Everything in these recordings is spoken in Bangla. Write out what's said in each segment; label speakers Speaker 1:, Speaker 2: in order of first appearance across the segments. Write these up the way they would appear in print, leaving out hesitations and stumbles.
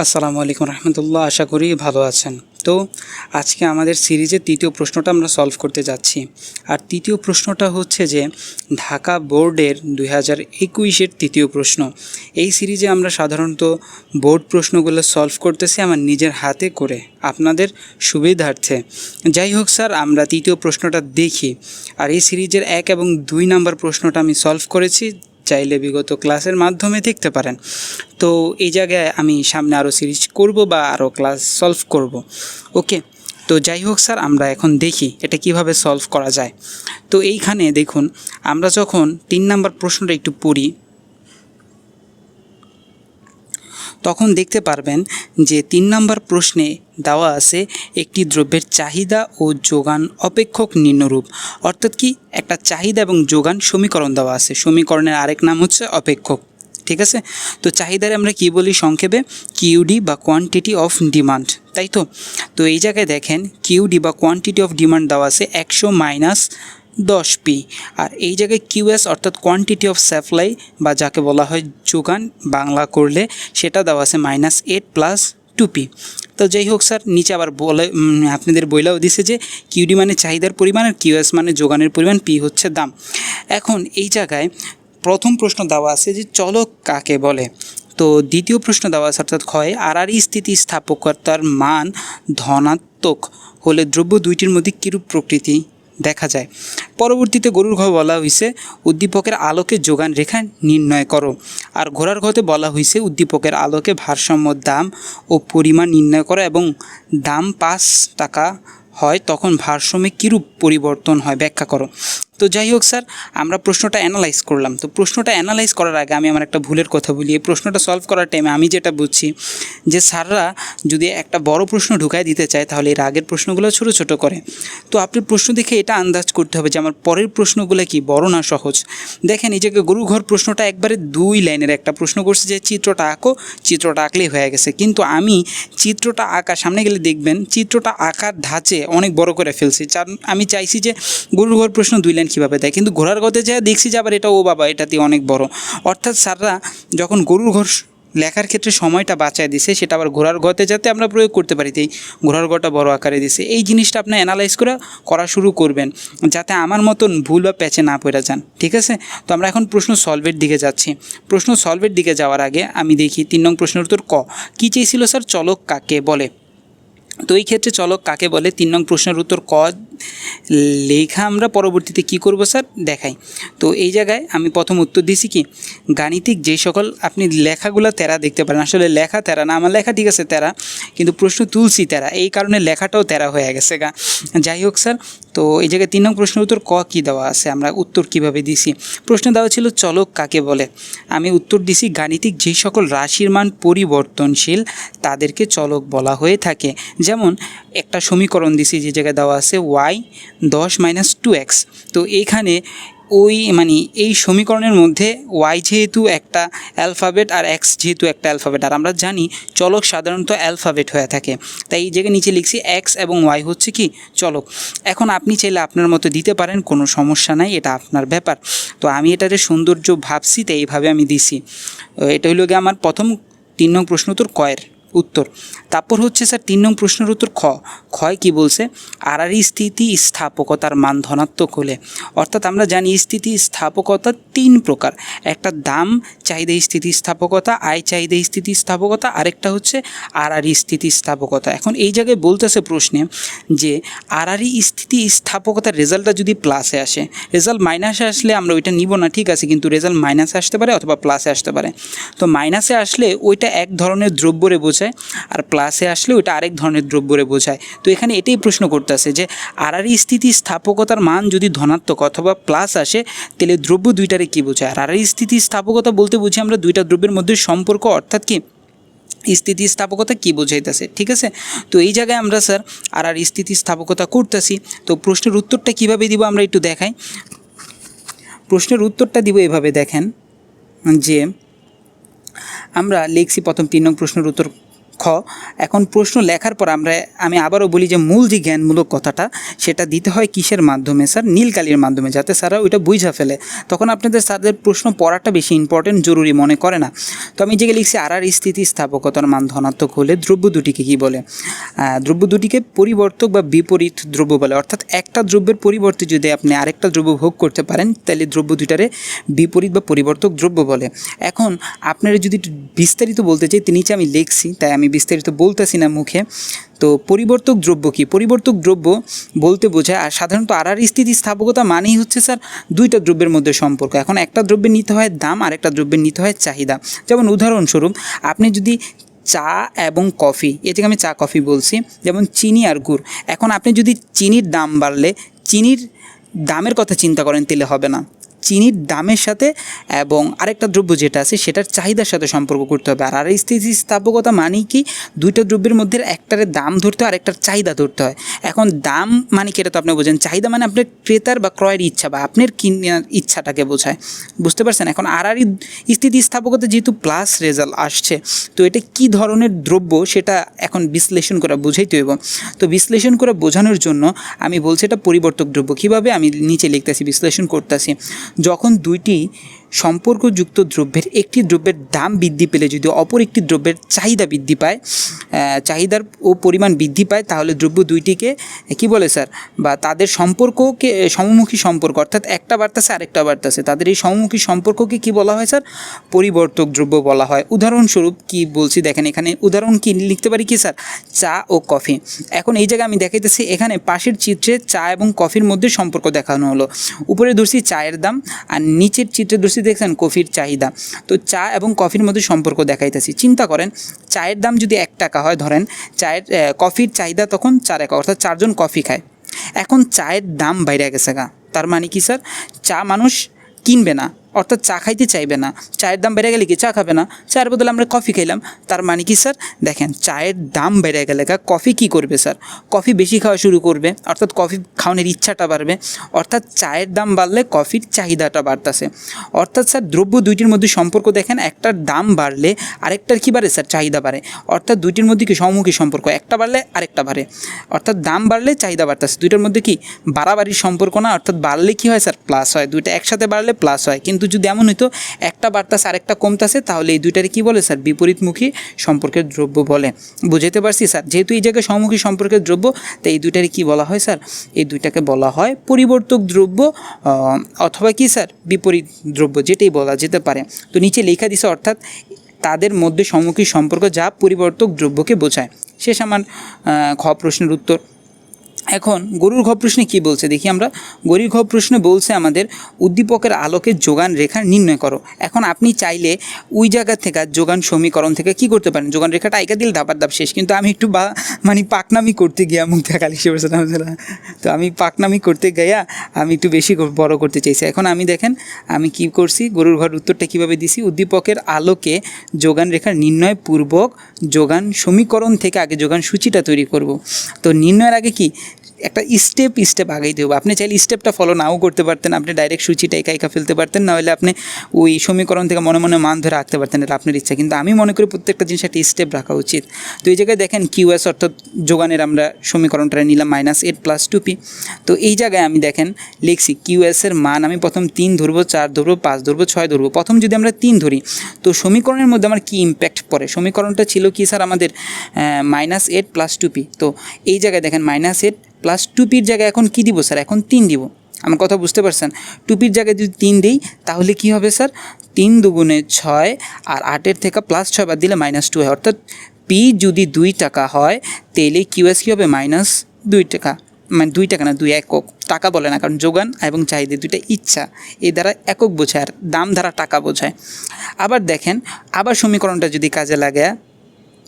Speaker 1: আসসালামু আলাইকুম রহমতুল্লাহ। আশা করি ভালো আছেন। তো আজকে আমাদের সিরিজের তৃতীয় প্রশ্নটা আমরা সলভ করতে যাচ্ছি। আর তৃতীয় প্রশ্নটা হচ্ছে যে ঢাকা বোর্ডের 2021-এর তৃতীয় প্রশ্ন। এই সিরিজে আমরা সাধারণত বোর্ড প্রশ্নগুলো সলভ করতেছি আমার নিজের হাতে করে আপনাদের সুবিধার্থে। যাই হোক স্যার, আমরা তৃতীয় প্রশ্নটা দেখি। আর এই সিরিজের 1 এবং 2 নাম্বার প্রশ্নটা আমি সলভ করেছি, চাইলে বিগত ক্লাসের মাধ্যমে দেখতে পারেন। তো এই জায়গায় আমি সামনে আরও সিরিজ করব বা আরও ক্লাস সলভ করব। ওকে, তো যাই হোক স্যার, আমরা এখন দেখি এটা কিভাবে সলভ করা যায়। তো এইখানে দেখুন, আমরা যখন 3 নাম্বার প্রশ্নটা একটু পড়ি তখন দেখতে পারবেন যে 3 নাম্বার প্রশ্নে দেওয়া আছে একটি দ্রব্যের চাহিদা ও যোগান অপেক্ষক নিম্নরূপ। অর্থাৎ কি, একটা চাহিদা এবং যোগান সমীকরণ দেওয়া আছে। সমীকরণের আরেক নাম হচ্ছে অপেক্ষক। ঠিক আছে, তো চাহিদারে আমরা কি বলি সংক্ষেপে? কিউডি বা কোয়ান্টিটি অফ ডিমান্ড, তাই তো। তো এই জায়গায় দেখেন কিউডি বা কোয়ান্টিটি অফ ডিমান্ড দেওয়া আছে 100 মাইনাস 10p। আর এই জায়গায় কিউএস অর্থাৎ কোয়ান্টিটি অফ সাপ্লাই বা যাকে বলা হয় যোগান বাংলা করলে, সেটা দেওয়া আছে -8 প্লাস 2p। তো যাই হোক স্যার, নিচে আবার বলে আপনাদের বইলাও দিছে যে কিউডি মানে চাহিদার পরিমাণ আর কিউএস মানে যোগানের পরিমাণ, পি হচ্ছে দাম। এখন এই জায়গায় প্রথম প্রশ্ন দেওয়া আছে যে চলক কাকে বলে। তো দ্বিতীয় প্রশ্ন দেওয়া আছে অর্থাৎ ক্ষয় আরআরই স্থিতিস্থাপকতার মান ধনাত্মক হলে দ্রব্য দুইটির মধ্যে কিরূপ প্রকৃতি দেখা যায়। পরবর্তীতে গরুর ঘ বলা হয়েছে উদ্দীপকের আলোকে যোগান রেখা নির্ণয় করো। আর ঘোড়ার ঘতে বলা হয়েছে উদ্দীপকের আলোকে ভারসাম্য দাম ও পরিমাণ নির্ণয় করো এবং দাম 5 টাকা হয় তখন ভারসাম্যে কীরূপ পরিবর্তন হয় ব্যাখ্যা করো। তো যাই হোক স্যার, আমরা প্রশ্নটা অ্যানালাইজ করলাম। তো প্রশ্নটা অ্যানালাইজ করার আগে আমি আমার একটা ভুলের কথা বলি। এই প্রশ্নটা সলভ করার টাইমে আমি যেটা বুঝছি যে স্যাররা যদি একটা বড় প্রশ্ন ঢুকায় দিতে চায় তাহলে এর আগের প্রশ্নগুলো ছোট ছোট করে। তো আপনি প্রশ্ন দেখে এটা আন্দাজ করতে হবে যে আমার পরের প্রশ্নগুলো কি বড় না সহজ। দেখেন এই জায়গায় গরু ঘর প্রশ্নটা একবারে 2 লাইনের একটা প্রশ্ন করছে যে চিত্রটা আঁকো, চিত্রটা আঁকলেই হয়ে গেছে। কিন্তু আমি চিত্রটা আঁকা সামনে গেলে দেখবেন চিত্রটা আঁকার ধাঁচে অনেক বড় করে ফেলছি। আমি চাইছি যে গরুর ঘর প্রশ্ন 2 লাইন কীভাবে দেয়, কিন্তু ঘোড়ার ঘতে যায় দেখছি যে আবার এটা ও বাবা এটাতে অনেক বড়। অর্থাৎ স্যাররা যখন গরুর ঘর লেখার ক্ষেত্রে সময়টা বাঁচায় দিছে, সেটা আবার ঘোড়ার ঘতে যাতে আমরা প্রয়োগ করতে পারি, তাই ঘোড়ার ঘরটা বড় আকারে দিছে। এই জিনিসটা আপনি অ্যানালাইজ করা শুরু করবেন যাতে আমার মতন ভুল বা প্যাচে না পড়ে যান। ঠিক আছে, তো আমরা এখন প্রশ্ন সলভের দিকে যাচ্ছি। প্রশ্ন সলভের দিকে যাওয়ার আগে আমি দেখি 3 নং প্রশ্নের উত্তর ক কী চেয়েছিল স্যার? চলক কাকে বলে। তো এই ক্ষেত্রে চলক কাকে বলে 3 নং প্রশ্নের উত্তর ক লেখা আমরা পরবর্তীতে কি করব স্যার দেখাই। তো এই জায়গায় আমি প্রথম উত্তর দিছি কি, গাণিতিক যে সকল আপনি লেখাগুলো তেরা দেখতে পারেন, আসলে লেখা তেরা না, আমার লেখা ঠিক আছে তেরা, কিন্তু প্রশ্ন তুলছি তেরা, এই কারণে লেখাটাও তেরা হয়ে গেছে গা। যাই হোক স্যার, তো এই জায়গায় 3 নং প্রশ্নের উত্তর ক কী দেওয়া আছে, আমরা উত্তর কিভাবে দিছি। প্রশ্ন দেওয়া ছিল চলক কাকে বলে, আমি উত্তর দিছি গাণিতিক যে সকল রাশির মান পরিবর্তনশীল তাদেরকে চলক বলা হয়ে থাকে। যেমন একটা সমীকরণ দিছি যে জায়গায় দেওয়া আছে y10 - 2x। তো এইখানে এই সমীকরণের মধ্যে y যেহেতু একটা অ্যালফাবেট আর x যেহেতু একটা অ্যালফাবেট, আর আমরা জানি চলক সাধারণত অ্যালফাবেট হয়ে থাকে, তাই এই জায়গায় নিচে লিখছি x এবং y হচ্ছে কি চলক। এখন আপনি চাইলে আপনার মতো দিতে পারেন, কোনো সমস্যা নাই, এটা আপনার ব্যাপার। তো আমি এটারে সৌন্দর্য ভাবছি, তাই এইভাবে আমি দিছি। এটা হলো গিয়ে আমার প্রথম 3 নং প্রশ্ন উত্তর কয়ের উত্তর। তারপর হচ্ছে স্যার 3 নং প্রশ্নের উত্তর ক্ষয় কি বলছে, আরআরই স্থিতিস্থাপকতার মান ধনাত্মক হলে। অর্থাৎ আমরা জানি স্থিতিস্থাপকতা 3 প্রকার, একটা দাম চাহিদা স্থিতিস্থাপকতা, আয় চাহিদা স্থিতিস্থাপকতা, আরেকটা হচ্ছে আরআরই স্থিতিস্থাপকতা। এখন এই জায়গায় বলতেছে প্রশ্নে যে আরআরই স্থিতিস্থাপকতার রেজাল্টটা যদি প্লাসে আসে, রেজাল্ট মাইনাসে আসলে আমরা ওইটা নিব না, ঠিক আছে, কিন্তু রেজাল্ট মাইনাসে আসতে পারে অথবা প্লাসে আসতে পারে। তো মাইনাসে আসলে ওইটা এক ধরনের দ্রব্যরে বোঝায়, আর প্লাসে আসলে ওইটা আরেক ধরনের দ্রব্যরে বোঝায়। তো এখানে এটাই প্রশ্ন করতেছে যে আরআরই স্থিতিস্থাপকতার মান যদি ধনাত্মক অথবা প্লাস আসে তাহলে দ্রব্য দুইটারে কী বোঝায়। আর আরআরই স্থিতিস্থাপকতা বলতে বুঝি আমরা দুইটা দ্রব্যের মধ্যে সম্পর্ক, অর্থাৎ কি স্থিতিস্থাপকতা কী বোঝাইতেছে। ঠিক আছে, তো এই জায়গায় আমরা স্যার আর স্থিতিস্থাপকতা করতেছি। তো প্রশ্নের উত্তরটা কীভাবে দিব আমরা একটু দেখাই। প্রশ্নের উত্তরটা দিব এভাবে, দেখেন যে আমরা লিখছি প্রথম 3 নং প্রশ্নের উত্তর ক খ, এখন প্রশ্ন লেখার পর আমি আবারও বলি যে মূল যে জ্ঞানমূলক কথাটা সেটা দিতে হয় কিসের মাধ্যমে স্যার? নীল কালির মাধ্যমে, যাতে স্যাররা ওইটা বুঝা ফেলে। তখন আপনাদের স্যারদের প্রশ্ন পড়াটা বেশি ইম্পর্টেন্ট, জরুরি মনে করে না। তো আমি যেগুলো লিখছি আর স্থিতিস্থাপকতার মান ধনাত্মক হলে দ্রব্য দুটিকে কী বলে? দ্রব্য দুটিকে পরিবর্তক বা বিপরীত দ্রব্য বলে। অর্থাৎ একটা দ্রব্যের পরিবর্তে যদি আপনি আরেকটা দ্রব্য ভোগ করতে পারেন তাহলে দ্রব্য দুটারে বিপরীত বা পরিবর্তক দ্রব্য বলে। এখন আপনারা যদি বিস্তারিত বলতে চাই, নিচে আমি লিখছি, তাই আমি বিস্তারিত বলতেছি না মুখে। তো পরিবর্তক দ্রব্য কি? পরিবর্তক দ্রব্য বলতে বোঝায়, আর সাধারণত আর স্থিতিস্থাপকতা মানেই হচ্ছে স্যার দুইটা দ্রব্যের মধ্যে সম্পর্ক। এখন একটা দ্রব্যের নিতে হয় দাম, আর একটা দ্রব্যের নিতে হয় চাহিদা। যেমন উদাহরণস্বরূপ আপনি যদি চা এবং কফি, এটাকে আমি চা কফি বলছি, যেমন চিনি আর গুড়। এখন আপনি যদি চিনির দাম বাড়লে চিনির দামের কথা চিন্তা করেন তাহলে হবে না। চিনির দামের সাথে এবং আরেকটা দ্রব্য যেটা আছে সেটার চাহিদার সাথে সম্পর্ক করতে হবে। আর স্থিতিস্থাপকতা মানেই কি দুইটা দ্রব্যের মধ্যে একটার দাম ধরতে হয়, আরেকটার চাহিদা ধরতে হয়। এখন দাম মানে কি এটা তো আপনি বোঝেন, চাহিদা মানে আপনার ক্রেতার বা ক্রয়ের ইচ্ছা বা আপনার কেনার ইচ্ছাটাকে বোঝায়, বুঝতে পারছেন? এখন আর স্থিতিস্থাপকতা যেহেতু প্লাস রেজাল্ট আসছে, তো এটা কী ধরনের দ্রব্য সেটা এখন বিশ্লেষণ করে বোঝাইতে হইব। তো বিশ্লেষণ করে বোঝানোর জন্য আমি বলছি এটা পরিবর্তক দ্রব্য। কীভাবে? আমি নিচে লিখতেছি, বিশ্লেষণ করতেছি। যখন দুইটি সম্পর্কযুক্ত দ্রব্যের একটি দ্রব্যের দাম বৃদ্ধি পেলে যদি অপর একটি দ্রব্যের চাহিদা বৃদ্ধি পায়, চাহিদার ও পরিমাণ বৃদ্ধি পায়, তাহলে দ্রব্য দুইটিকে কি বলে স্যার? বা তাদের সম্পর্ককে সমমুখী সম্পর্ক, অর্থাৎ একটা বাড়তেছে আরেকটা বাড়তেছে, তাদের এই সমমুখী সম্পর্ককে কি বলা হয় স্যার? পরিবর্তক দ্রব্য বলা হয়। উদাহরণস্বরূপ কি বলছি দেখেন, এখানে উদাহরণ কি লিখতে পারি কি স্যার? চা ও কফি। এখন এই জায়গায় আমি দেখাইতেছি, এখানে পাশের চিত্রে চা এবং কফির মধ্যে সম্পর্ক দেখানো হলো। উপরে ধরছি চায়ের দাম, আর নিচের চিত্রে ধরছি দেখছেন কফির চাহিদা। তো চা এবং কফির মধ্যে সম্পর্ক দেখাইতেছি। চিন্তা করেন, চায়ের দাম যদি 1 টাকা হয়, ধরেন কফির চাহিদা তখন 4 টাকা, অর্থাৎ 4 জন কফি খায়। এখন চায়ের দাম বাইরে গেছে গা, তার মানে কি স্যার? চা মানুষ কিনবে না, অর্থাৎ চা খাইতে চাইবে না। চায়ের দাম বেড়ে গেলে কি চা খাবে না? চায়ের বদলে আমরা কফি খাইলাম, তার মানে কি স্যার? দেখেন, চায়ের দাম বেড়ে গেলে কফি কী করবে স্যার? কফি বেশি খাওয়া শুরু করবে, অর্থাৎ কফি খাওয়ানোর ইচ্ছাটা বাড়বে, অর্থাৎ চায়ের দাম বাড়লে কফির চাহিদাটা বাড়তেছে। অর্থাৎ স্যার দ্রব্য দুইটির মধ্যে সম্পর্ক দেখেন, একটার দাম বাড়লে আরেকটার কী বাড়ে স্যার? চাহিদা বাড়ে। অর্থাৎ দুইটির মধ্যে কি সমমুখী সম্পর্ক, একটা বাড়লে আরেকটা বাড়ে, অর্থাৎ দাম বাড়লে চাহিদা বাড়তেছে। দুইটার মধ্যে কি বাড়াবাড়ির সম্পর্ক না, অর্থাৎ বাড়লে কী হয় স্যার? প্লাস হয়। দুইটা একসাথে বাড়লে প্লাস হয়। কিন্তু যদি এমন হইতো একটা বাড়তাছে আরেকটা কমতাছে, তাহলে এই দুইটারে কী বলে স্যার? বিপরীতমুখী সম্পর্কের দ্রব্য বলে। বুঝাইতে পারছি স্যার? যেহেতু এই জায়গায় সমমুখী সম্পর্কের দ্রব্য, তাই এই দুইটারে কী বলা হয় স্যার? এই দুইটাকে বলা হয় পরিবর্তক দ্রব্য, অথবা কি স্যার? বিপরীত দ্রব্য, যেটাই বলা যেতে পারে। তো নিচে লেখা দিছে, অর্থাৎ তাদের মধ্যে সমমুখী সম্পর্ক যা পরিবর্তক দ্রব্যকে বোঝায়। শেষ আমার খ প্রশ্নের উত্তর। এখন গরুর ঘ প্রশ্নে কী বলছে দেখি আমরা। গরুর ঘ প্রশ্নে বলছে আমাদের উদ্দীপকের আলোকে যোগান রেখা নির্ণয় করো। এখন আপনি চাইলে ওই জায়গা থেকে যোগান সমীকরণ থেকে কি করতে পারেন? যোগান রেখাটা আইকা দিলে ধাপার ধাপ শেষ। কিন্তু আমি একটু পাকনামি করতে গিয়া মুখ দেখা লিখে বলছিলাম, তো আমি পাকনামি করতে গিয়া আমি একটু বেশি বড় করতে চাইছি। এখন আমি দেখেন আমি কি করছি, গরুর ঘর উত্তরটা কীভাবে দিছি? উদ্দীপকের আলোকে যোগান রেখা নির্ণয় পূর্বক যোগান সমীকরণ থেকে আগে যোগান সূচিটা তৈরি করব। তো নির্ণয়ের আগে কি একটা স্টেপ আগেই দেবো। আপনি চাইলে স্টেপটা ফলো নাও করতে পারতেন, আপনি ডাইরেক্ট সূচিটা একা ফেলতে পারতেন, না হলে আপনি ওই সমীকরণ থেকে মনে মনে মান ধরে রাখতে পারতেন, এটা আপনার ইচ্ছা। কিন্তু আমি মনে করি প্রত্যেকটা জিনিস একটা স্টেপ রাখা উচিত। তো এই জায়গায় দেখেন কিউএস অর্থাৎ যোগানের আমরা সমীকরণটা নিলাম -8 + 2p। তো এই জায়গায় আমি দেখেন লিখছি কিউএসের মান আমি প্রথম 3 ধরবো, 4 ধরবো, 5 ধরবো, 6 ধরবো। প্রথম যদি আমরা 3 ধরি, তো সমীকরণের মধ্যে আমার কী ইম্প্যাক্ট পড়ে? সমীকরণটা ছিল কি স্যার আমাদের -8 + 2p। তো এই জায়গায় দেখেন -8 + 2pর জায়গায় এখন কী দিব স্যার? এখন 3 দিব। আমার কথা বুঝতে পারছেন? 2pর জায়গায় যদি 3 দিই তাহলে কি হবে স্যার? 3 দুগুণে 6, আর 8 থেকে +6 বাদ দিলে -2 হয়। অর্থাৎ পি যদি 2 টাকা হয় তাহলে কিউএস কী হবে? -2 টাকা। মানে 2 টাকা না, 2 একক। টাকা বলে না, কারণ যোগান এবং চাহিদা দুইটা ইচ্ছা, এই দ্বারা একক বোঝায়, আর দাম দ্বারা টাকা বোঝায়। আবার দেখেন, আবার সমীকরণটা যদি কাজে লাগে,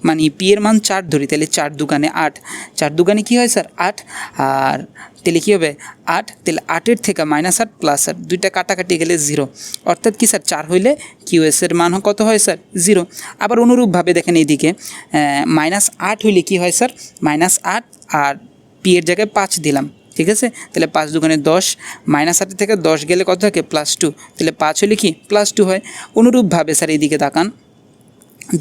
Speaker 1: মানে পি এর মান 4 ধরি, তাহলে 4 দুগুণে 8। 4 দুগুণে কী হয় স্যার? 8। আর তাহলে কী হবে? 8। তাহলে 8 থেকে -8 + 8, দুইটা কাটাকাটি গেলে 0। অর্থাৎ কি স্যার? 4 হইলে কিউএসের মান কত হয় স্যার? 0। আবার অনুরূপভাবে দেখেন এইদিকে -8 হইলে কী হয় স্যার? -8, আর পি এর জায়গায় 5 দিলাম, ঠিক আছে? তাহলে 5 দুগুণে 10, -8 থেকে 10 গেলে কত থাকে? +2। তাহলে 5 হলে কি? +2 হয়। অনুরূপভাবে স্যার এইদিকে তাকান,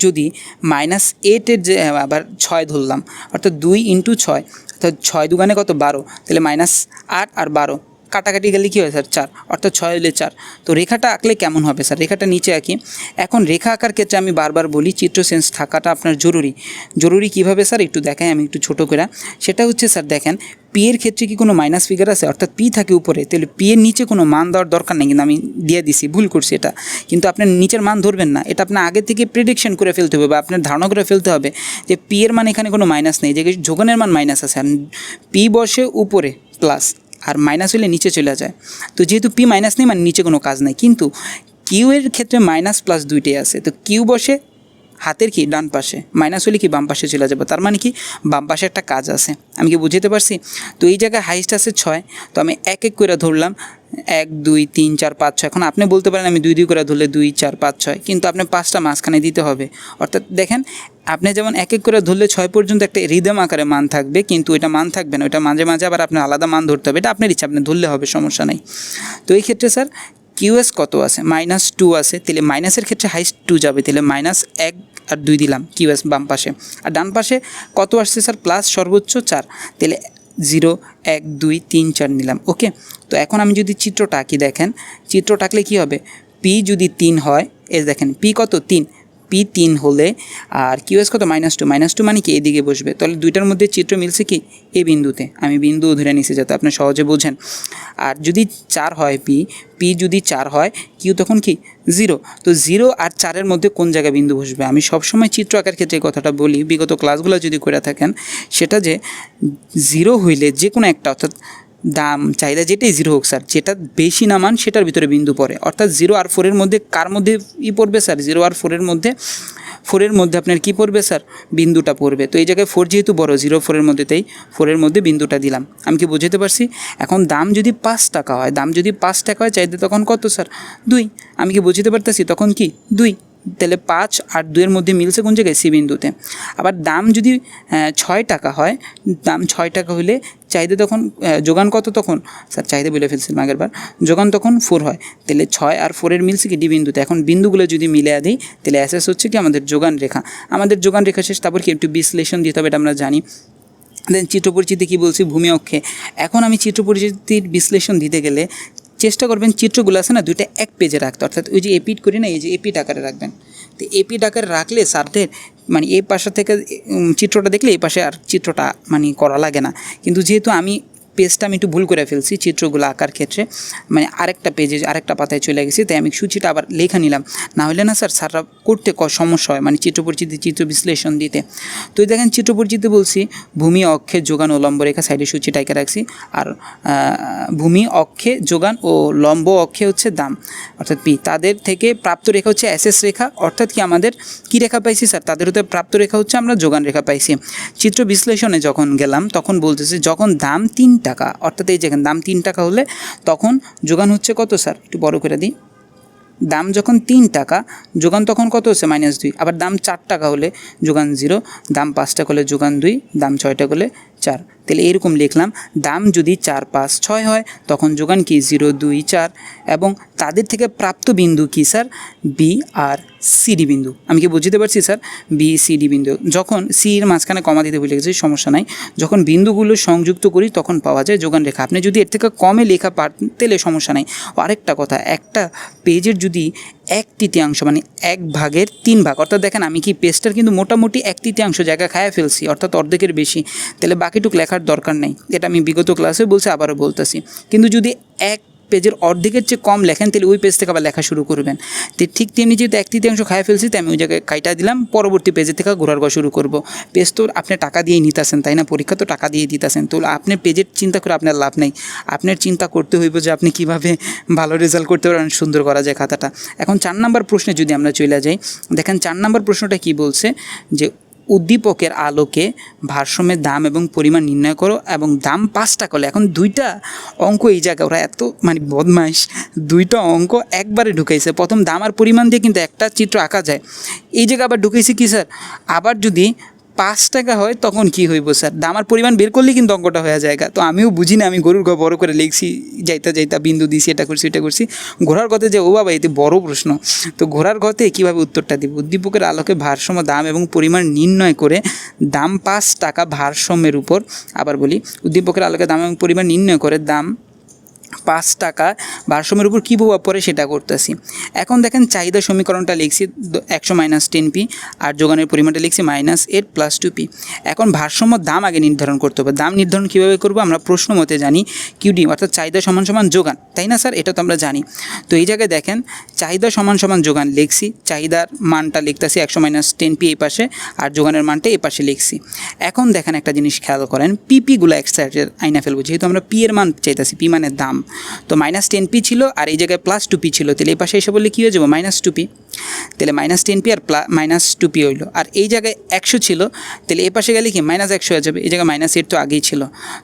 Speaker 1: যদি -8-এর যে আবার 6 ধরলাম, অর্থাৎ 2 × 6, অর্থাৎ 6 দুগুণে কত 12, তাহলে -8 আর 12 কাটাকাটি গেলে কী হয় স্যার 4, অর্থাৎ 6 হলে 4। তো রেখাটা আঁকলে কেমন হবে স্যার? রেখাটা নিচে আঁকি। এখন রেখা আঁকার ক্ষেত্রে আমি বারবার বলি চিত্র সেন্স থাকাটা আপনার জরুরি কীভাবে স্যার একটু দেখাই আমি একটু ছোটো করে। সেটা হচ্ছে স্যার দেখেন পি এর ক্ষেত্রে কি কোনো মাইনাস ফিগার আছে, অর্থাৎ পি থাকে উপরে, তাহলে পি এর নিচে কোনো মান দেওয়ার দরকার নেই, কিন্তু আমি দিয়ে দিছি, ভুল করছি এটা। কিন্তু আপনার নিচের মান ধরবেন না, এটা আপনার আগে থেকে প্রেডিকশন করে ফেলতে হবে বা আপনার ধারণা করে ফেলতে হবে যে পি এর মান এখানে কোনো মাইনাস নেই, যে যোগনের মান মাইনাস আছে, আর পি বসে উপরে প্লাস, আর মাইনাস হলে নিচে চলে যায়। তো যেহেতু পি মাইনাস নেই মানে নিচে কোনো কাজ নেই, কিন্তু কিউ এর ক্ষেত্রে মাইনাস প্লাস দুইটাই আছে, তো কিউ বসে হাতের কি ডান পাশে, মাইনাস হলে কি বাম পাশে চলে যাবে, তার মানে কি বাম পাশে একটা কাজ আছে। আমি কি বুঝতে পারছি? তো এই জায়গায় হাইস্ট আছে 6, তো আমি এক এক করে ধরলাম 1 2 3 4 5 6। এখন আপনি বলতে পারেন আমি 2 2 করে ধরলে 2 4 5 6, কিন্তু আপনি 5টা মাঝখানে দিতে হবে। অর্থাৎ দেখেন আপনি যেমন এক এক করে ধরলে 6 পর্যন্ত একটা রিদম আকারে মান থাকবে, কিন্তু ওইটা মান থাকবে না, ওইটা মাঝে মাঝে আবার আপনার আলাদা মান ধরতে হবে, এটা আপনার ইচ্ছা, আপনি ধরলে হবে, সমস্যা নাই। তো এই ক্ষেত্রে স্যার কিউএস কত আছে? -2 আছে, তাহলে মাইনাসের ক্ষেত্রে হাইস্ট 2 যাবে, তাহলে -1 আর 2 দিলাম কিউএস বাম পাশে। আর ডান পাশে কত আসছে স্যার? প্লাস সর্বোচ্চ 4, তাহলে 0 1 2 3 4 নিলাম। ওকে, তো এখন আমি যদি চিত্রটা আঁকি, দেখেন চিত্রটা আঁকলে কী হবে, পি যদি 3 হয়, এই দেখেন পি কত 3, পি 3 হলে আর কিউএস কত -2 মানে কি এদিকে বসবে, তাহলে দুইটার মধ্যে চিত্র মিলছে কি এই বিন্দুতে, আমি বিন্দু ধরে নিছি যাতে আপনি সহজে বোঝেন। আর যদি 4 হয় পি যদি 4 হয়, কিউ তখন কি 0, তো 0 আর 4-এর মধ্যে কোন জায়গায় বিন্দু বসবে? আমি সবসময় চিত্র আঁকার ক্ষেত্রে এই কথাটা বলি, বিগত ক্লাসগুলো যদি করে থাকেন, সেটা যে 0 হইলে যে কোনো একটা, অর্থাৎ দাম চাহিদা যেটাই 0 হোক স্যার, যেটা বেশি না মান সেটার ভিতরে বিন্দু পড়ে, অর্থাৎ 0 আর 4-এর মধ্যে কার মধ্যে পড়বে স্যার? 0 আর 4-এর মধ্যে, 4-এর মধ্যে আপনার কী পড়বে স্যার? বিন্দুটা পড়বে। তো এই জায়গায় 4 যেহেতু বড়, 0 4-এর মধ্যে, তাই 4-এর মধ্যে বিন্দুটা দিলাম। আমি কি বুঝতে পারছি? এখন দাম যদি 5 টাকা হয়, চাইতে তখন কত স্যার? 2। আমি কি বুঝতে পারতেছি? তখন কি 2, তাহলে 5 আর 2-এর মধ্যে মিলছে কোন জায়গায়? সি বিন্দুতে। আবার দাম যদি 6 টাকা হয়, দাম 6 টাকা হলে চাহিদা তখন যোগান কত তখন স্যার? চাহিদা বলে ফেলছিলাম আগের বার, যোগান তখন 4 হয়, তাহলে 6 আর 4-এর মিলছে কি ডি বিন্দুতে। এখন বিন্দুগুলো যদি মিলে দিই, তাহলে অ্যাসেস হচ্ছে কি আমাদের যোগান রেখা। আমাদের যোগান রেখা শেষ, তারপর কি একটু বিশ্লেষণ দিতে হবে, এটা আমরা জানি। দেন চিত্র পরিচিতি কী বলছি? ভূমি অক্ষে। এখন আমি চিত্র পরিচিতির বিশ্লেষণ দিতে গেলে চেষ্টা করবেন চিত্রগুলো আছে না, দুইটা এক পেজে রাখতে, অর্থাৎ ওই যে এপিট করি না, এই যে এপিট আকারে রাখবেন। তো এপিট আকারে রাখলে স্যারদের মানে এই পাশে থেকে চিত্রটা দেখলে এই পাশে আর চিত্রটা মানে করা লাগে না। কিন্তু যেহেতু আমি পেজটা আমি একটু ভুল করে ফেলছি চিত্রগুলো আঁকার ক্ষেত্রে, মানে আরেকটা পেজে আরেকটা পাতায় চলে গেছি, তাই আমি সূচিটা আবার লেখা নিলাম, না হলে না স্যাররা করতে সমস্যা হয়, মানে চিত্র পরিচিতি চিত্র বিশ্লেষণ দিতে। তো দেখেন চিত্র পরিচিতি বলছি ভূমি অক্ষে যোগান ও লম্ব রেখা, সাইডে সূচিটা এঁকে রাখছি, আর ভূমি অক্ষে যোগান ও লম্ব অক্ষে হচ্ছে দাম, অর্থাৎ পি, তাদের থেকে প্রাপ্ত রেখা হচ্ছে এসএস রেখা, অর্থাৎ কি আমাদের কী রেখা পাইছি স্যার? তাদের হতে প্রাপ্ত রেখা হচ্ছে আমরা যোগান রেখা পাইছি। চিত্র বিশ্লেষণে যখন গেলাম তখন বলতেছে যখন দাম 3 টাকা, অর্থাৎ এই যেখানে দাম 3 টাকা হলে তখন যোগান হচ্ছে কত স্যার? একটু বড় করে দিই, দাম যখন 3 টাকা, যোগান তখন কত হচ্ছে? -2। আবার দাম 4 টাকা হলে যোগান 0, দাম 5 টাকা হলে যোগান 2, দাম 6 টাকা হলে 4। তাহলে এরকম লিখলাম, দাম যদি 4 5 6 হয় তখন যোগান কি 0 2 4, এবং তাদের থেকে প্রাপ্ত বিন্দু কি স্যার? বি আর সিডি বিন্দু। আমি কি বুঝতে পারছি স্যার? বি সিডি বিন্দু। যখন সি এর মাঝখানে কমা দিতে ভুলে গেছি, সমস্যা নাই, যখন বিন্দুগুলো সংযুক্ত করি তখন পাওয়া যায় যোগান রেখা। আপনি যদি এর থেকে কমে লেখা পারতেন তাহলে সমস্যা নাই। আরেকটা কথা, একটা পেজের যদি 1/3 মানে 1/3 অর্থাৎ দেখেন আমি কি পেজটার কিন্তু মোটামুটি 1/3 জায়গা খায়া ফেলছি, অর্থাৎ অর্ধেকের বেশি, তাহলে বাকিটুকু লেখার দরকার নেই। এটা আমি বিগত ক্লাসে বলছি, আবারও বলতেছি। কিন্তু যদি এক পেজের অর্ধেকের চেয়ে কম লেখেন তাহলে ওই পেজ থেকে আবার লেখা শুরু করবেন। তো ঠিক তেমনি যেহেতু 1/3 খায় ফেলছি, তাই আমি ওই জায়গায় কাইটা দিলাম, পরবর্তী পেজের থেকে ঘোরার ঘর শুরু করব। পেজ তো আপনি টাকা দিয়েই নিতেছেন, তাই না? পরীক্ষা তো টাকা দিয়ে দিতেছেন, তো আপনার পেজের চিন্তা করে আপনার লাভ নেই। আপনার চিন্তা করতে হইব যে আপনি কীভাবে ভালো রেজাল্ট করতে পারেন, সুন্দর করা যায় খাতাটা। এখন 4 নম্বর প্রশ্নে যদি আমরা চলে যাই, দেখেন 4 নম্বর প্রশ্নটা কি বলছে, যে উদ্দীপকের আলোকে ভারসাম্যের দাম এবং পরিমাণ নির্ণয় করো, এবং দাম 5 টাকা হলে। এখন দুইটা অঙ্ক এই জায়গায় ওরা এত মানে বদমাইশ, দুইটা অঙ্ক একবারে ঢুকাইছে। প্রথম দাম আর পরিমাণ দিয়ে কিন্তু একটা চিত্র আঁকা যায়, এই জায়গায় আবার ঢুকাইছে কি স্যার? আবার যদি 5 টাকা হয় তখন কি হইব স্যার? দাম আর পরিমাণ বের করলে কিন্তু অঙ্কটা হয়ে জায়গা। তো আমিও বুঝি না, আমি গরুর ঘ বড় করে লিখছি, যাইতা যাইতা বিন্দু দিছি, এটা করছি এটা করছি। ঘোড়ার ঘতে যে ও বাবা এতে বড় প্রশ্ন। তো ঘোড়ার ঘতে কীভাবে উত্তরটা দিব? উদ্দীপকের আলোকে ভারসাম্য দাম এবং পরিমাণ নির্ণয় করে দাম 5 টাকা ভারসাম্যের উপর, আবার বলি, উদ্দীপকের আলোকে দাম এবং পরিমাণ নির্ণয় করে দাম 5 টাকা ভারসাম্যের উপর কী প্রভাব পড়ে সেটা করতেছি। এখন দেখেন চাহিদা সমীকরণটা লিখছি 100 - 10p, আর যোগানের পরিমাণটা লিখছি -8 + 2p। এখন ভারসাম্য দাম আগে নির্ধারণ করতে হবে। দাম নির্ধারণ কীভাবে করবো? আমরা প্রশ্ন মতে জানি কিউডি অর্থাৎ চাহিদা সমান সমান যোগান, তাই না স্যার? এটা তো আমরা জানি। তো এই জায়গায় দেখেন চাহিদা সমান সমান যোগান লিখছি, চাহিদার মানটা লিখতেছি 100 - 10p এই পাশে, আর যোগানের মানটা এই পাশে লিখছি। এখন দেখেন একটা জিনিস খেয়াল করেন, পিপিগুলো একসাথে আইনা ফেলবো, যেহেতু আমরা পি এর মান চাইতেছি, পি মানে দাম। তো -10p ছিল আর এই জায়গায় +2p ছিল, তাহলে এই পাশে এসে বললে কী হয়ে যাবো? -2p। তাহলে -10p আর -2p হইল। আর এই জায়গায় 100 ছিল, তাহলে এই পাশে গেলে কি -100 হয়ে যাবে। এই জায়গায় -8 তো আগেই ছিল,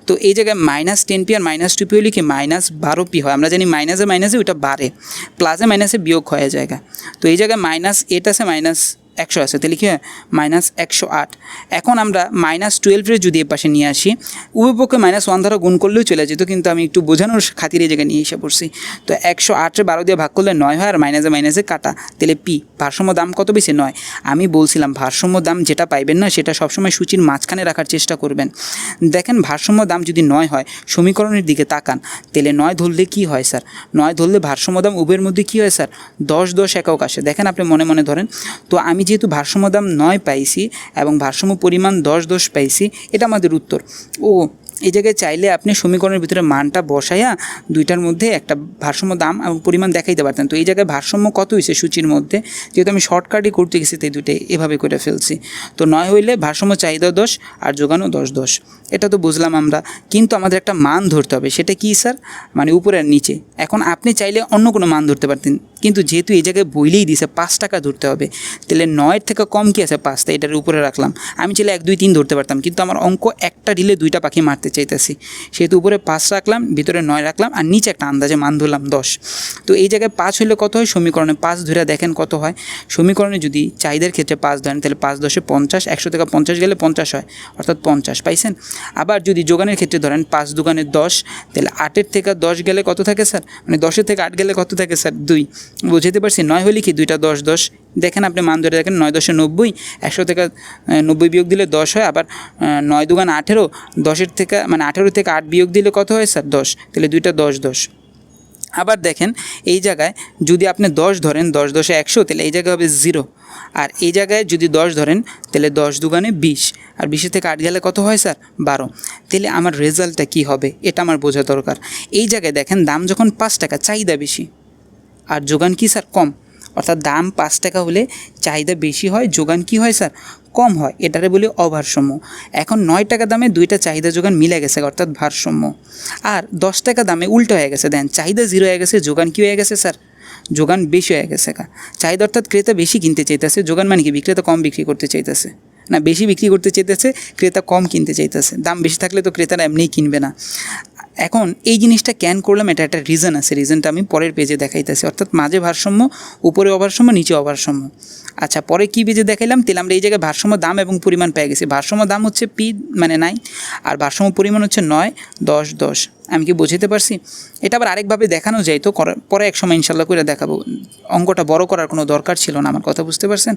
Speaker 1: তো এই জায়গায় -10p আর -2p হইলে কি -12p হয়। আমরা জানি মাইনাসে মাইনাসে ওইটা বাড়ে, প্লাসে মাইনাসে বিয়োগ হয়ে জায়গা। তো এই জায়গায় -8 আছে, -100 আছে, তাহলে কি হয়? -108। এখন আমরা -12 যদি এ পাশে নিয়ে আসি, উভয়পক্ষে -1 দ্বারা গুণ করলেও চলে যেত, কিন্তু আমি একটু বোঝানোর খাতিরে এই জায়গায় নিয়ে এসে পড়ছি। তো 108-এ 12 দিয়ে ভাগ করলে 9 হয়, আর মাইনাসে মাইনাসে কাটা, তাহলে পি। ভারসাম্য দাম কত বেশি? 9। আমি বলছিলাম ভারসাম্য দাম যেটা পাইবেন না সেটা সবসময় সূচির মাঝখানে রাখার চেষ্টা করবেন। দেখেন ভারসাম্য দাম যদি 9 হয়, সমীকরণের দিকে তাকান, তাহলে 9 ধরলে কি হয় স্যার? 9 ধরলে ভারসাম্য দাম উভয়ের মধ্যে কী হয় স্যার? 10 একক আসে। দেখেন আপনি মনে মনে ধরেন। তো আমি যেহেতু ভারসাম্য দাম 9 পাইছি এবং ভারসাম্য পরিমাণ 10 পাইছি, এটা আমাদের উত্তর। ও এই জায়গায় চাইলে আপনি সমীকরণের ভিতরে মানটা বসাইয়া দুইটার মধ্যে একটা ভারসাম্য দাম এবং পরিমাণ দেখাইতে পারতেন। তো এই জায়গায় ভারসাম্য কত হয়েছে সূচির মধ্যে, যেহেতু আমি শর্টকাটই করতে গেছি তাই দুটোই এভাবে করে ফেলছি। তো 9 হইলে ভারসাম্য চাহিদা 10 আর যোগানও 10, এটা তো বুঝলাম আমরা। কিন্তু আমাদের একটা মান ধরতে হবে, সেটা কি স্যার? মানে উপরে আর নিচে। এখন আপনি চাইলে অন্য কোনো মান ধরতে পারতেন, কিন্তু যেহেতু এই জায়গায় বইলেই দিছে 5 টাকা ধরতে হবে, তাহলে 9-এর থেকে কম কি আছে? 5, তাই এটার উপরে রাখলাম। আমি চাইলে 1, 2, 3 ধরতে পারতাম, কিন্তু আমার অঙ্ক একটা ঢিলে 2টা পাখি মারতে চাইতেছি, সেহেতু উপরে 5 রাখলাম, ভিতরে 9 রাখলাম, আর নিচে একটা আন্দাজে মান ধরলাম 10। তো এই জায়গায় 5 হলে কত হয়? সমীকরণে 5 ধরে দেখেন কত হয়। সমীকরণে যদি চাহিদার ক্ষেত্রে 5 ধরেন, তাহলে 5 × 10 = 50, 100 থেকে 50 গেলে 50 হয়, অর্থাৎ 50 পাইছেন। আবার যদি যোগানের ক্ষেত্রে ধরেন 5 × 2 = 10, তাহলে 8-এর থেকে 10 গেলে কত থাকে স্যার? মানে 10-এর থেকে 8 গেলে কত থাকে স্যার? 2। বুঝতে পারছি? 9 হলে কি 2টা 10, দেখেন আপনি মান ধরে দেখেন, 9 × 10 = 90, 100 থেকে 90 বিয়োগ দিলে 10 হয়। আবার 9 × 2 = 18, 10-এর থেকে মানে 18 থেকে 8 বিয়োগ দিলে কত হয় স্যার? 10, তাহলে 2টা 10। আবার দেখেন এই জায়গায় যদি আপনি 10 ধরেন, 10 × 10 = 100, তাহলে এই জায়গায় হবে 0। আর এই জায়গায় যদি 10 ধরেন, তাহলে 10 × 2 = 20, আর 20-এর থেকে 8 গেলে কত হয় স্যার? 12। তাহলে আমার রেজাল্টটা কী হবে এটা আমার বোঝা দরকার। এই জায়গায় দেখেন দাম যখন 5 টাকা, চাহিদা বেশি, আর যোগান কি স্যার? কম। অর্থাৎ দাম 5 টাকা হলে চাহিদা বেশি হয়, যোগান কি হয় স্যার? কম হয়। এটারে বলি অভারসাম্য। এখন 9 টাকা দামে 2টা চাহিদা যোগান মিলে গেছে, অর্থাৎ ভারসাম্য। আর 10 টাকা দামে উল্টো হয়ে গেছে, দেন চাহিদা 0 হয়ে গেছে, যোগান কী হয়ে গেছে স্যার? যোগান বেশি হয়ে গেছে। চাহিদা অর্থাৎ ক্রেতা বেশি কিনতে চাইতেছে, যোগান মানে কি? বিক্রেতা কম বিক্রি করতে চাইতেছে, না বেশি বিক্রি করতে চাইতেছে, ক্রেতা কম কিনতে চাইতেছে। দাম বেশি থাকলে তো ক্রেতারা এমনিই কিনবে না। এখন এই জিনিসটা ক্যান করলাম, এটা একটা রিজন আছে, রিজনটা আমি পরের পেজে দেখাইতেছি। অর্থাৎ মাঝে ভারসাম্য, উপরে অভারসাম্য, নিচে অভারসাম্য। আচ্ছা, পরে কী পেজে দেখাইলাম? তাহলে আমরা এই জায়গায় ভারসাম্য দাম এবং পরিমাণ পেয়ে গেছি। ভারসাম্য দাম হচ্ছে পি মানে 9, আর ভারসাম্য পরিমাণ হচ্ছে 9, 10। আমি কি বুঝতে পারছি? এটা আবার আরেকভাবে দেখানো যায়, তো পরে এক সময় ইনশাল্লাহ করে দেখাবো। অঙ্কটা বড় করার কোনো দরকার ছিল না, আমার কথা বুঝতে পারছেন?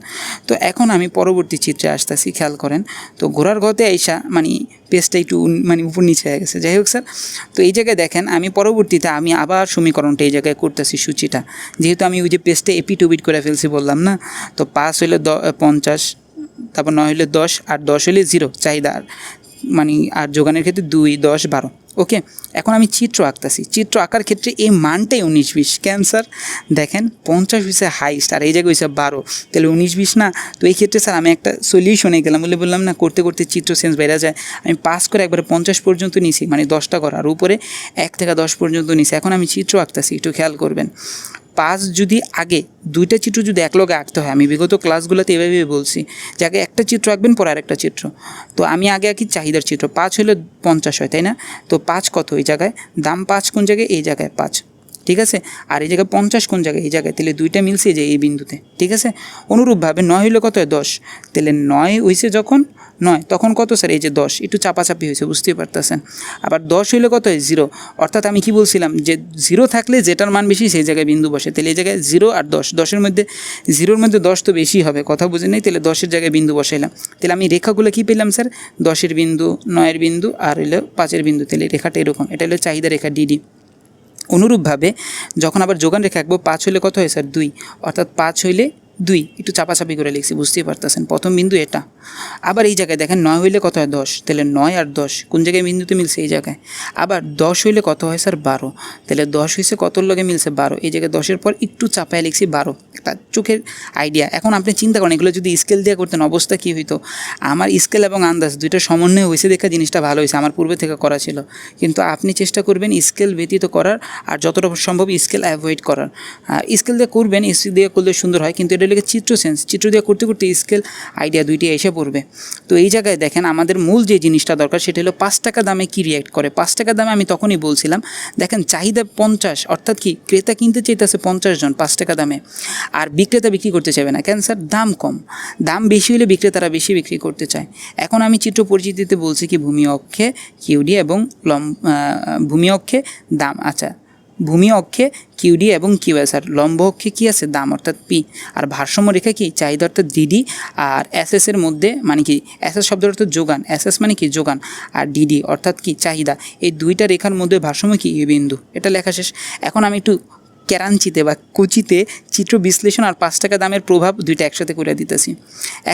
Speaker 1: তো এখন আমি পরবর্তী চিত্রে আসতেছি, খেয়াল করেন। তো ঘোড়ার ঘতে আইসা মানে পেজটা একটু মানে উপর নিচে হয়ে গেছে, যাই হোক স্যার। তো এই জায়গায় দেখেন আমি পরবর্তীতে আমি আবার সমীকরণটা এই জায়গায় করতেছি, সূচিটা, যেহেতু আমি ওই যে পেজটা এপিট ওপিট করে ফেলছি বললাম না। তো 5 হলে 50, তারপর 9 হলে 10, আর 10 হলে 0 চাহিদা, মানে আর যোগানের ক্ষেত্রে 2, 10, 12। ওকে, এখন আমি চিত্র আঁকতেছি। চিত্র আঁকার ক্ষেত্রে এই মানটাই 19-20 কেন স্যার? দেখেন 50 হয়েছে হাইস্ট, আর এই জায়গায় হয়েছে 12, তাহলে 19-20 না? তো এই ক্ষেত্রে স্যার আমি একটা সলিউশনে গেলাম, বললাম না করতে করতে চিত্র সেন্স বেড়ে যায়। আমি পাস করে একবারে 50 পর্যন্ত নিছি, মানে 10টা ঘর, আর উপরে 1 থেকে 10 পর্যন্ত নিছি। এখন আমি চিত্র আঁকতেছি, একটু খেয়াল করবেন। 5 যদি আগে 2টা চিত্র যদি একলগে আঁকতে হয়, আমি বিগত ক্লাসগুলোতে এভাবে বলছি যে আগে একটা চিত্র আঁকবেন, পরে আরেকটা চিত্র। তো আমি আগে আঁকি চাহিদার চিত্র। 5 হলে 50 হয়, তাই না? তো 5 কত এই জায়গায়? দাম 5 কোন জায়গায়? এই জায়গায় 5, ঠিক আছে। আর এই জায়গায় 50 কোন জায়গায়? এই জায়গায়। তাহলে 2টা মিলছে যে এই বিন্দুতে, ঠিক আছে। অনুরূপভাবে 9 হইলে কত হয়? 10, তাহলে 9 হয়েছে যখন 9, তখন কত স্যার? এই যে 10, একটু চাপাচাপি হয়েছে, বুঝতেই পারতেছেন। আবার 10 হইলে কত হয়? 0, অর্থাৎ আমি কি বলছিলাম যে 0 থাকলে যেটার মান বেশি সেই জায়গায় বিন্দু বসে। তাহলে এই জায়গায় 0 আর 10, 10-এর মধ্যে 0-র মধ্যে 10 তো বেশি হবে, কথা বুঝে নেই। তাহলে 10-এর জায়গায় বিন্দু বসাইলাম। তাহলে আমি রেখাগুলো কী পেলাম স্যার? 10-এর বিন্দু, 9-এর বিন্দু আর হলো 5-এর বিন্দু। তাহলে রেখাটা এরকম, এটা হলো চাহিদা রেখা ডিডি। অনুরূপভাবে যখন আবার যোগান রেখা আঁকবো, 5 হইলে কত হয় স্যার? 2, অর্থাৎ 5 হইলে 2, একটু চাপাচাপি করে লিখছি, বুঝতেই পারতেছেন। প্রথম বিন্দু এটা। আবার এই জায়গায় দেখেন 9 হইলে কত হয়? 10, তাহলে 9 আর 10 কোন জায়গায় বিন্দুতে মিলছে? এই জায়গায়। আবার 10 হইলে কত হয় স্যার? 12, তাহলে 10 হয়েছে কতর লগে মিলছে? 12, এই জায়গায় 10-এর পর একটু চাপায় লিখছি 12, একটা চোখের আইডিয়া। এখন আপনি চিন্তা করেন এগুলো যদি স্কেল দিয়ে করতেন অবস্থা কী হইতো? আমার স্কেল এবং আন্দাজ দুইটা সমন্বয় হয়েছে দেখা জিনিসটা ভালো হয়েছে, আমার পূর্বে থেকে করা ছিল। কিন্তু আপনি চেষ্টা করবেন স্কেল ব্যতীত করার, আর যতটা সম্ভব স্কেল অ্যাভয়েড করার। স্কেল দিয়ে করবেন, স্কেল দিয়ে করলে সুন্দর হয়, কিন্তু এটা লেগে চিত্র সেন্স, চিত্র দিয়ে করতে করতে স্কেল আইডিয়া দুইটি এসে পড়বে। তো এই জায়গায় দেখেন আমাদের মূল যে জিনিসটা দরকার সেটা হলো 5 টাকা দামে কী রিয়্যাক্ট করে। 5 টাকা দামে আমি তখনই বলছিলাম, দেখেন চাহিদা 50, অর্থাৎ কি ক্রেতা কিনতে চাইতেছে 50 জন 5 টাকা দামে, আর বিক্রেতা বিক্রি করতে চাইবে না। কেন স্যার? দাম কম। দাম বেশি হলে বিক্রেতারা বেশি বিক্রি করতে চায়। এখন আমি চিত্র পরিচিতিতে বলছি কি ভূমি অক্ষে কিউডি এবং ভূমি অক্ষে দাম, আচ্ছা ভূমি অক্ষে কিউডি এবং কিউএস, আর লম্ব অক্ষে কী আছে? দাম অর্থাৎ পি। আর ভারসাম্য রেখা কি? চাহিদা অর্থাৎ ডিডি, আর এসএসের মধ্যে মানে কি? এসএস শব্দের অর্থ যোগান, এসএস মানে কি? যোগান, আর ডিডি অর্থাৎ কি? চাহিদা। এই দুইটা রেখার মধ্যে ভারসাম্য কি? এ বিন্দু। এটা লেখা শেষ। এখন আমি একটু কেরাঞ্চিতে বা কুচিতে চিত্র বিশ্লেষণ আর 5 টাকা দামের প্রভাব দুইটা একসাথে করে দিতেছি।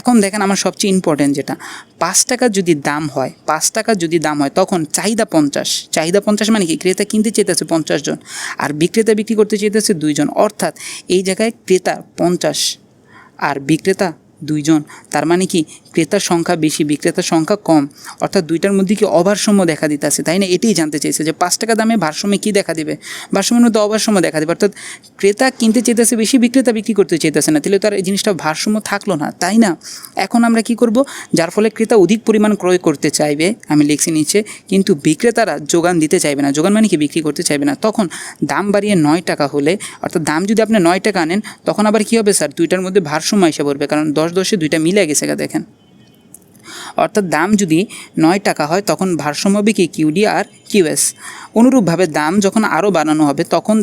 Speaker 1: এখন দেখেন আমার সবচেয়ে ইম্পর্টেন্ট যেটা, 5 টাকা যদি দাম হয়, 5 টাকা যদি দাম হয় তখন চাহিদা 50, চাহিদা 50 মানে কি? ক্রেতা কিনতে চাইতেছে 50 জন আর বিক্রেতা বিক্রি করতে চাইতেছে 2 জন, অর্থাৎ এই জায়গায় ক্রেতা 50 আর বিক্রেতা 2 জন। তার মানে কি? ক্রেতার সংখ্যা বেশি, বিক্রেতার সংখ্যা কম, অর্থাৎ দুইটার মধ্যে কি অভারসাম্য দেখা দিতেছে, তাই না? এটাই জানতে চাইছে যে 5 টাকা দামে ভারসাম্য কী দেখা দিবে? ভারসাম্যের মধ্যে অভারসাম্য দেখা দেবে, অর্থাৎ ক্রেতা কিনতে চাইতেছে বেশি, বিক্রেতা বিক্রি করতে চাইতেছে না, তাহলে তার এই জিনিসটা ভারসাম্য থাকলো না, তাই না? এখন আমরা কি করব? যার ফলে ক্রেতা অধিক পরিমাণ ক্রয় করতে চাইবে, আমি লিখছি নিচে, কিন্তু বিক্রেতারা যোগান দিতে চাইবে না। যোগান মানে কি? বিক্রি করতে চাইবে না। তখন দাম বাড়িয়ে 9 টাকা হলে, অর্থাৎ দাম যদি আপনি 9 টাকা আনেন, তখন আবার কী হবে স্যার? দুইটার মধ্যে ভারসাম্য এসে পড়বে, কারণ 10-10-এ দুইটা মিলে গেছে। দেখেন, অর্থাৎ দাম যদি 9 টাকা হয় তখন ভারসাম্য হবে কি? কিউডি আর কিউএস। অনুরূপভাবে দাম যখন আরও বাড়ানো হবে তখন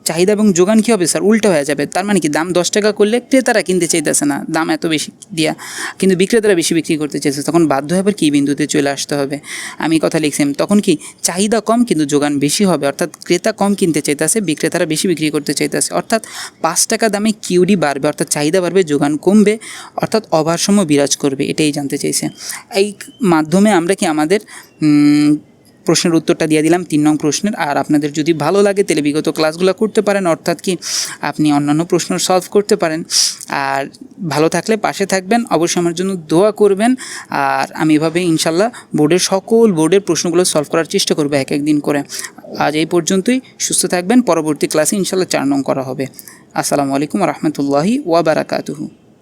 Speaker 1: চাহিদা এবং যোগান কী হবে স্যার? উল্টো হয়ে যাবে। তার মানে কি? দাম 10 টাকা করলে ক্রেতারা কিনতে চাইতেছে না, দাম এত বেশি দিয়া, কিন্তু বিক্রেতারা বেশি বিক্রি করতে চাইছে, তখন বাধ্য হয়ে আবার কী বিন্দুতে চলে আসতে হবে? আমি কথা লিখছি, তখন কি? চাহিদা কম কিন্তু যোগান বেশি হবে, অর্থাৎ ক্রেতা কম কিনতে চাইতেছে, বিক্রেতারা বেশি বিক্রি করতে চাইতেছে, অর্থাৎ 5 টাকা দামে কিউডি বাড়বে, অর্থাৎ চাহিদা বাড়বে, যোগান কমবে, অর্থাৎ অভারসাম্য বিরাজ করবে। এটাই জানতে চাইছে। এই মাধ্যমে আমরা কি আমাদের প্রশ্নের উত্তরটা দিয়ে দিলাম 3 নং প্রশ্নের। আর আপনাদের যদি ভালো লাগে তাহলে বিগত ক্লাসগুলো করতে পারেন, অর্থাৎ কি আপনি অন্যান্য প্রশ্ন সলভ করতে পারেন। আর ভালো থাকলে পাশে থাকবেন, অবশ্যই আমার জন্য দোয়া করবেন। আর আমি এভাবে ইনশাল্লাহ সকল বোর্ডের প্রশ্নগুলো সলভ করার চেষ্টা করবো এক একদিন করে। আজ এই পর্যন্তই, সুস্থ থাকবেন। পরবর্তী ক্লাসে ইনশাল্লাহ 4 নং করা হবে। আসসালামু আলাইকুম ওয়া রাহমাতুল্লাহি ওয়া বারাকাতুহু।